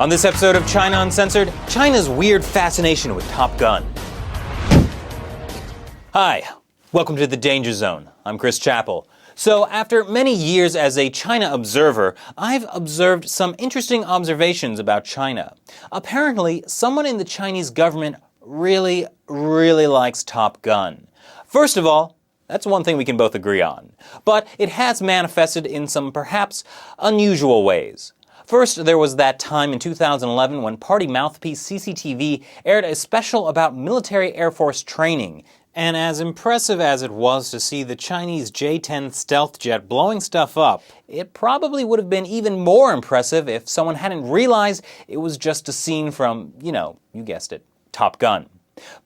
On this episode of China Uncensored, China's weird fascination with Top Gun. Hi, welcome to the Danger Zone. I'm Chris Chappell. So, after many years as a China observer, I've observed some interesting observations about China. Apparently, someone in the Chinese government really likes Top Gun. First of all, that's one thing we can both agree on. But it has manifested in some perhaps unusual ways. First, there was that time in 2011 when party mouthpiece CCTV aired a special about military Air Force training. And as impressive as it was to see the Chinese J-10 stealth jet blowing stuff up, it probably would have been even more impressive if someone hadn't realized it was just a scene from, you guessed it, Top Gun.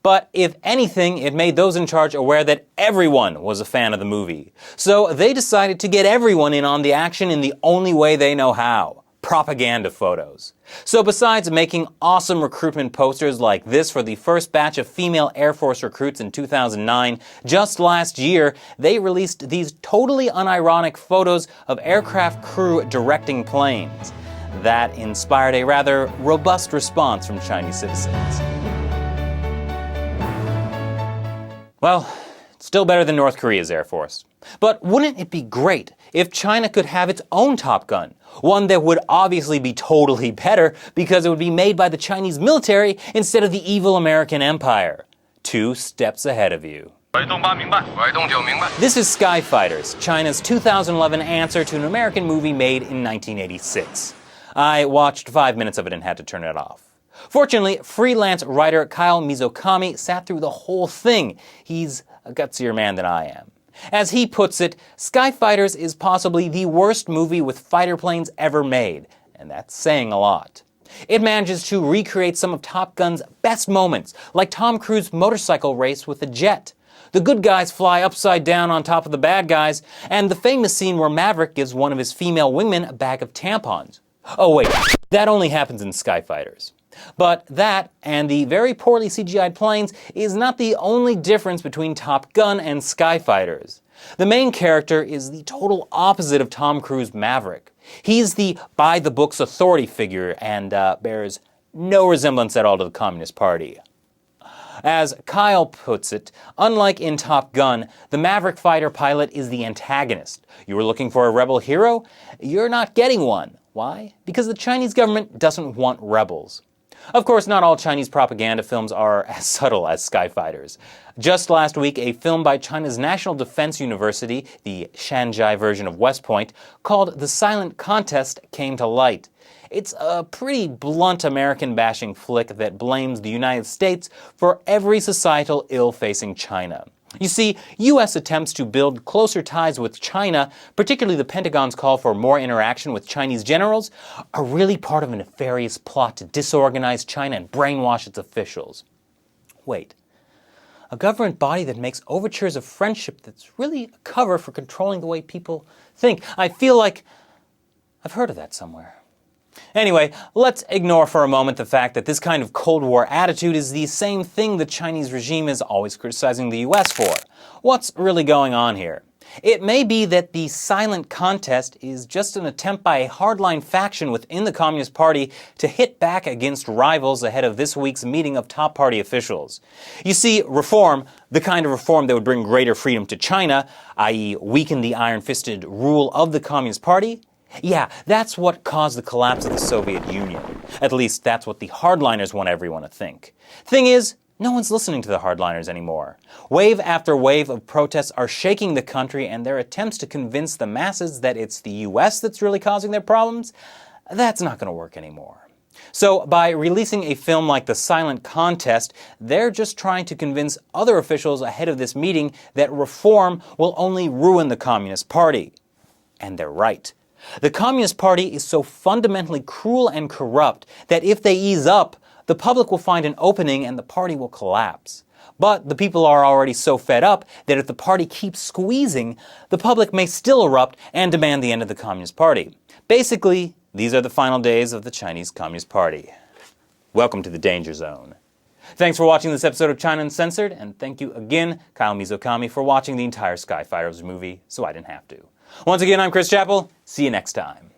But if anything, it made those in charge aware that everyone was a fan of the movie. So they decided to get everyone in on the action in the only way they know how. Propaganda photos. So besides making awesome recruitment posters like this for the first batch of female Air Force recruits in 2009, just last year, they released these totally unironic photos of aircraft crew directing planes. That inspired a rather robust response from Chinese citizens. Well, still better than North Korea's Air Force. But wouldn't it be great if China could have its own Top Gun? One that would obviously be totally better because it would be made by the Chinese military instead of the evil American empire. 2 steps ahead of you. This is Skyfighters, China's 2011 answer to an American movie made in 1986. I watched 5 minutes of it and had to turn it off. Fortunately, freelance writer Kyle Mizokami sat through the whole thing. He's a gutsier man than I am. As he puts it, Skyfighters is possibly the worst movie with fighter planes ever made, and that's saying a lot. It manages to recreate some of Top Gun's best moments, like Tom Cruise's motorcycle race with a jet. The good guys fly upside down on top of the bad guys, and the famous scene where Maverick gives one of his female wingmen a bag of tampons. Oh wait, that only happens in Skyfighters. But that, and the very poorly CGI-ed planes, is not the only difference between Top Gun and Skyfighters. The main character is the total opposite of Tom Cruise's Maverick. He's the by-the-books authority figure and bears no resemblance at all to the Communist Party. As Kyle puts it, unlike in Top Gun, the Maverick fighter pilot is the antagonist. You were looking for a rebel hero? You're not getting one. Why? Because the Chinese government doesn't want rebels. Of course, not all Chinese propaganda films are as subtle as Skyfighters. Just last week, a film by China's National Defense University, the Shanghai version of West Point, called The Silent Contest came to light. It's a pretty blunt American-bashing flick that blames the United States for every societal ill facing China. You see, U.S. attempts to build closer ties with China, particularly the Pentagon's call for more interaction with Chinese generals, are really part of a nefarious plot to disorganize China and brainwash its officials. Wait, a government body that makes overtures of friendship that's really a cover for controlling the way people think. I feel like I've heard of that somewhere. Anyway, let's ignore for a moment the fact that this kind of Cold War attitude is the same thing the Chinese regime is always criticizing the US for. What's really going on here? It may be that the silent contest is just an attempt by a hardline faction within the Communist Party to hit back against rivals ahead of this week's meeting of top party officials. You see, reform, the kind of reform that would bring greater freedom to China, i.e. weaken the iron-fisted rule of the Communist Party, yeah, that's what caused the collapse of the Soviet Union. At least that's what the hardliners want everyone to think. Thing is, no one's listening to the hardliners anymore. Wave after wave of protests are shaking the country, and their attempts to convince the masses that it's the US that's really causing their problems, that's not going to work anymore. So by releasing a film like The Silent Contest, they're just trying to convince other officials ahead of this meeting that reform will only ruin the Communist Party. And they're right. The Communist Party is so fundamentally cruel and corrupt that if they ease up, the public will find an opening and the party will collapse. But the people are already so fed up that if the party keeps squeezing, the public may still erupt and demand the end of the Communist Party. Basically, these are the final days of the Chinese Communist Party. Welcome to the Danger Zone. Thanks for watching this episode of China Uncensored, and thank you again, Kyle Mizokami, for watching the entire Skyfighters movie so I didn't have to. Once again, I'm Chris Chappell. See you next time.